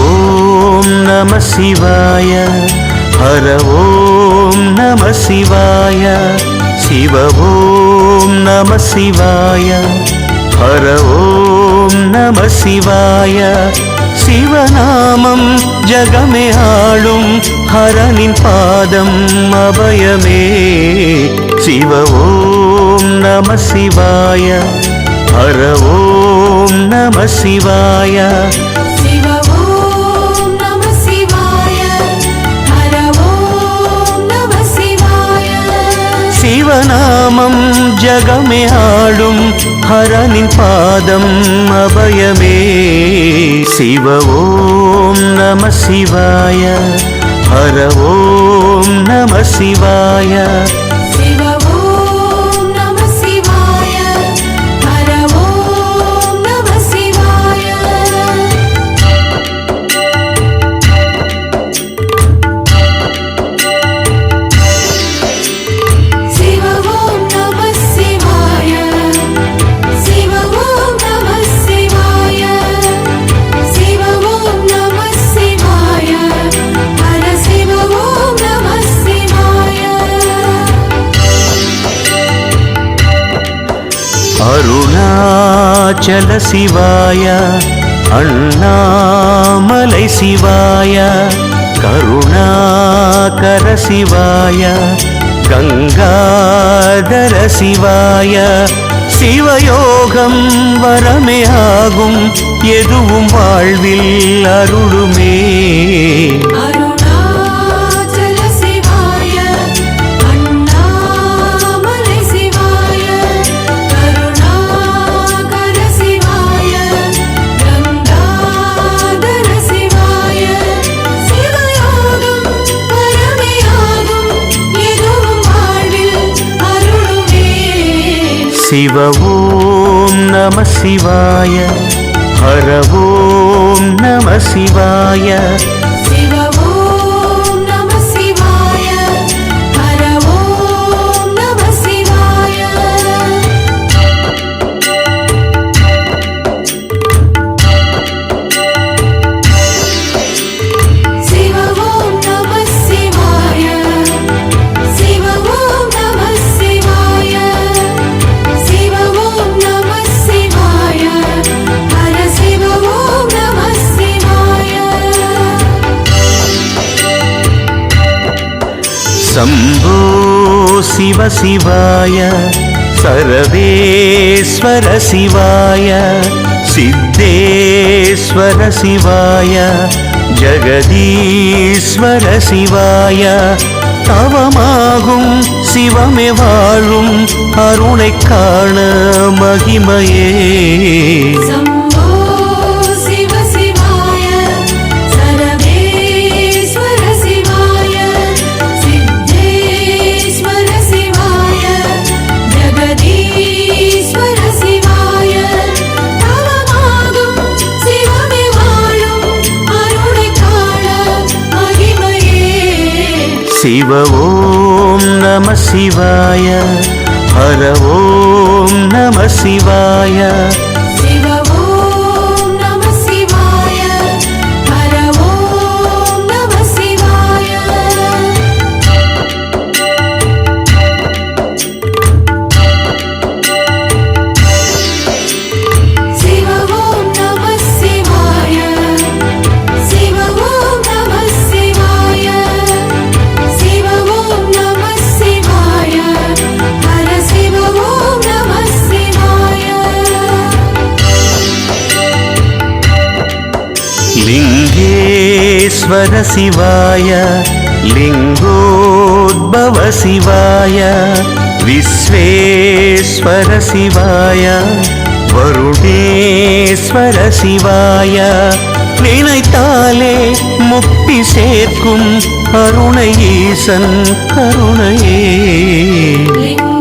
ஓம் நம சிவாய. ஹர ஓம் நம சிவாய. சிவ ஓம் நம சிவாய. ஹர ஓம் நம சிவாய. சிவநாமம் ஜகமே ஆளும் ஹரனின் பாதம் அபயமே. சிவ ஓம் நம சிவாய. ஹர ஓம் நம சிவாய. சிவ ஓம் நம சிவாய. ஹர ஓம் நம சிவாய. சிவநாமம் ஜகமே ஆளும் ஹரனின் பாதம் அபயமே. சிவ ஓம் நம சிவாய. ஹர ஓம் நம சிவாய. சிவ ஓம் நம சிவாய. ஹர ஓம் நம சிவாய. சிவ ஓம் நம சிவாய. சிவ ஓம் நம சிவாய. சிவ ஓம் நம சிவாய. ஹர சிவ ஓம் நம சிவாய. அருணாச்சல சிவாய. அண்ணாமலை சிவாய. கருணாகர சிவாய. கங்காதர சிவாய. சிவயோகம் வரமே ஆகும் எதுவும் வாழ்வில் அருளுமே. அருணாச்சல சிவாய. அண்ணாமலை சிவாய. கருணாகர சிவாய. கங்காதர சிவாய. சிவயோகம் வரமையாகும் எதுவும் வாழ்வில் அருளுமே. சிவ ஓம் நம சிவாய. ஹர ஓம் நம சிவாய. சிவ ஓம் நம சிவாய. ஹர ஓம் நம சிவாய. சிவ ஓம் நம சிவாய. சிவ ஓம் நம சிவாய. சிவ ஓம் நம சிவாய. ஹர சிவ ஓம் நம சிவாய. சம்போ சிவ சிவாய. சர்வேஸ்வர சிவாய. சித்தேஸ்வர சிவாய. ஜகதீஸ்வர சிவாய. தவமாகும் சிவமே வாழும் அருளை காண மகிமையே. சம்போ சிவ சிவாய. சர்வேஸ்வர சிவாய. சித்தேஸ்வர சிவாய. ஜகதீஸ்வர சிவாய. தவமாகும் சிவமே வாழும் அருளை காண மகிமையே. சிவ ஓம் நம சிவாய. ஹர ஓம் நம சிவாய. சிவ ஓம் நம சிவாய. ஹர ஓம் நம சிவாய. சிவ ஓம் நம சிவாய. சிவ ஓம் நம சிவாய. சிவ ஓம் நம சிவாய. ஹர சிவ ஓம் நம சிவாய. லிங்கேஸ்வர சிவாய. லிங்கோத்பவ சிவாய. விஸ்வேஸ்வர சிவாய. வருணேஸ்வர சிவாய. நினைத்தாலே முக்தி சேர்க்கும் அருணை ஈசன் கருணையே. லிங்க